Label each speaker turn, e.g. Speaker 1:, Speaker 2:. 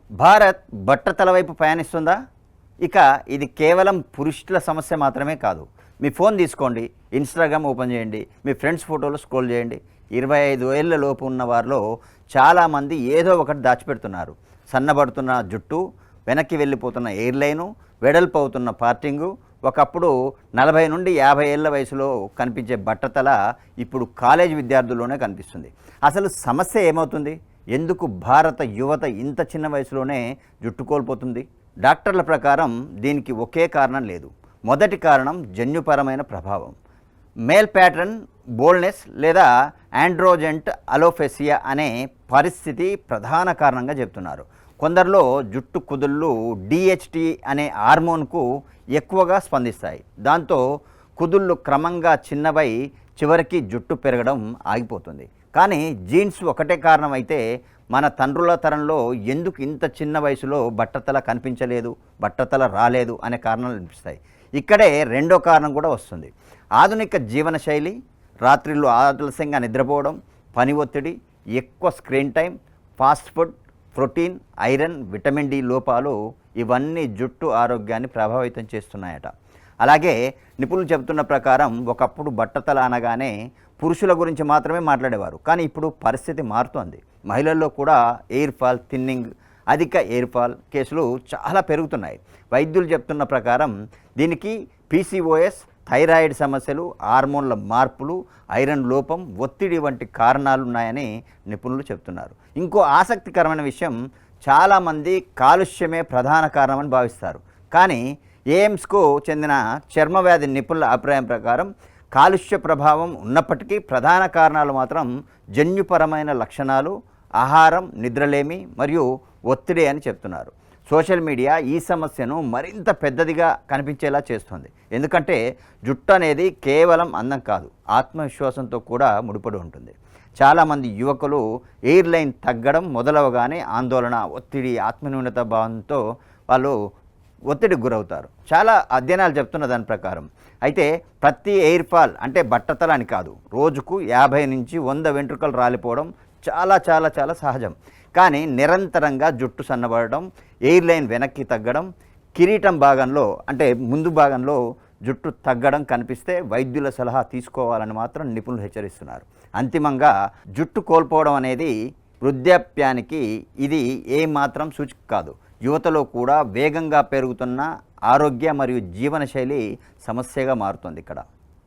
Speaker 1: భారత్ బట్టతల వైపు పయనిస్తుందా? ఇక ఇది కేవలం పురుషుల సమస్య మాత్రమే కాదు. మీ ఫోన్ తీసుకోండి, ఇన్స్టాగ్రామ్ ఓపెన్ చేయండి, మీ ఫ్రెండ్స్ ఫోటోలు స్క్రోల్ చేయండి. 25 ఏళ్ల లోపు ఉన్న వారిలో చాలామంది ఏదో ఒకటి దాచిపెడుతున్నారు. సన్నబడుతున్న జుట్టు, వెనక్కి వెళ్ళిపోతున్న ఎయిర్లైను, వెడల్పు అవుతున్న పార్టింగు, ఒకప్పుడు 40 నుండి 50 ఏళ్ల వయసులో కనిపించే బట్టతల ఇప్పుడు కాలేజ్ విద్యార్థుల్లోనే కనిపిస్తుంది. అసలు సమస్య ఏమవుతుంది? ఎందుకు భారత యువత ఇంత చిన్న వయసులోనే జుట్టు కోల్పోతుంది? డాక్టర్ల ప్రకారం దీనికి ఒకే కారణం లేదు. మొదటి కారణం జన్యుపరమైన ప్రభావం. మేల్ ప్యాటర్న్ బోల్డ్నెస్ లేదా ఆండ్రోజెంట్ అలోఫెసియా అనే పరిస్థితి ప్రధాన కారణంగా చెప్తున్నారు. కొందరిలో జుట్టు కుదుళ్ళు డిహెచ్టి అనే హార్మోన్కు ఎక్కువగా స్పందిస్తాయి. దాంతో కుదుళ్ళు క్రమంగా చిన్నవై చివరికి జుట్టు పెరగడం ఆగిపోతుంది. కానీ జీన్స్ ఒకటే కారణం అయితే మన తండ్రుల తరంలో ఎందుకు ఇంత చిన్న వయసులో బట్టతల కనిపించలేదు, బట్టతల రాలేదు అనే కారణాలు అనిపిస్తాయి. ఇక్కడే రెండో కారణం కూడా వస్తుంది. ఆధునిక జీవనశైలి, రాత్రిళ్ళు ఆలస్యంగా నిద్రపోవడం, పని ఒత్తిడి, ఎక్కువ screen time, fast food, protein, iron, vitamin D లోపాలు ఇవన్నీ జుట్టు ఆరోగ్యాన్ని ప్రభావితం చేస్తున్నాయట. అలాగే నిపుణులు చెబుతున్న ప్రకారం ఒకప్పుడు బట్టతల అనగానే పురుషుల గురించి మాత్రమే మాట్లాడేవారు. కానీ ఇప్పుడు పరిస్థితి మారుతోంది. మహిళల్లో కూడా ఎయిర్ ఫాల్, థిన్నింగ్, అధిక ఎయిర్ ఫాల్ కేసులు చాలా పెరుగుతున్నాయి. వైద్యులు చెప్తున్న ప్రకారం దీనికి పీసీఓఎస్, థైరాయిడ్ సమస్యలు, హార్మోన్ల మార్పులు, ఐరన్ లోపం, ఒత్తిడి వంటి కారణాలు ఉన్నాయని నిపుణులు చెప్తున్నారు. ఇంకో ఆసక్తికరమైన విషయం, చాలామంది కాలుష్యమే ప్రధాన కారణమని భావిస్తారు. కానీ ఎయిమ్స్కు చెందిన చర్మవ్యాధి నిపుణుల అభిప్రాయం ప్రకారం కాలుష్య ప్రభావం ఉన్నప్పటికీ ప్రధాన కారణాలు మాత్రం జన్యుపరమైన లక్షణాలు, ఆహారం, నిద్రలేమి మరియు ఒత్తిడి అని చెప్తున్నారు. సోషల్ మీడియా ఈ సమస్యను మరింత పెద్దదిగా కనిపించేలా చేస్తుంది. ఎందుకంటే జుట్టు అనేది కేవలం అందం కాదు, ఆత్మవిశ్వాసంతో కూడా ముడిపడి ఉంటుంది. చాలామంది యువకులు ఎయిర్ లైన్ తగ్గడం మొదలవగానే ఆందోళన, ఒత్తిడి, ఆత్మన్యూనత భావంతో వాళ్ళు ఒత్తిడికి గురవుతారు. చాలా అధ్యయనాలు చెప్తున్న దాని ప్రకారం. అయితే ప్రతి ఎయిర్ ఫాల్ అంటే బట్టతల అని కాదు, రోజుకు 50 నుంచి 100 వెంట్రుకలు రాలిపోవడం చాలా చాలా చాలా సహజం. కానీ నిరంతరంగా జుట్టు సన్నబడడం, ఎయిర్ లైన్ వెనక్కి తగ్గడం, కిరీటం భాగంలో అంటే ముందు భాగంలో జుట్టు తగ్గడం కనిపిస్తే వైద్యుల సలహా తీసుకోవాలని మాత్రం నిపుణులు హెచ్చరిస్తున్నారు. అంతిమంగా జుట్టు కోల్పోవడం అనేది వృద్ధాప్యానికి ఇది ఏమాత్రం సూచిక కాదు. యువతలో కూడా వేగంగా పెరుగుతున్న ఆరోగ్య మరియు జీవనశైలి సమస్యగా మారుతుంది ఇక్కడ.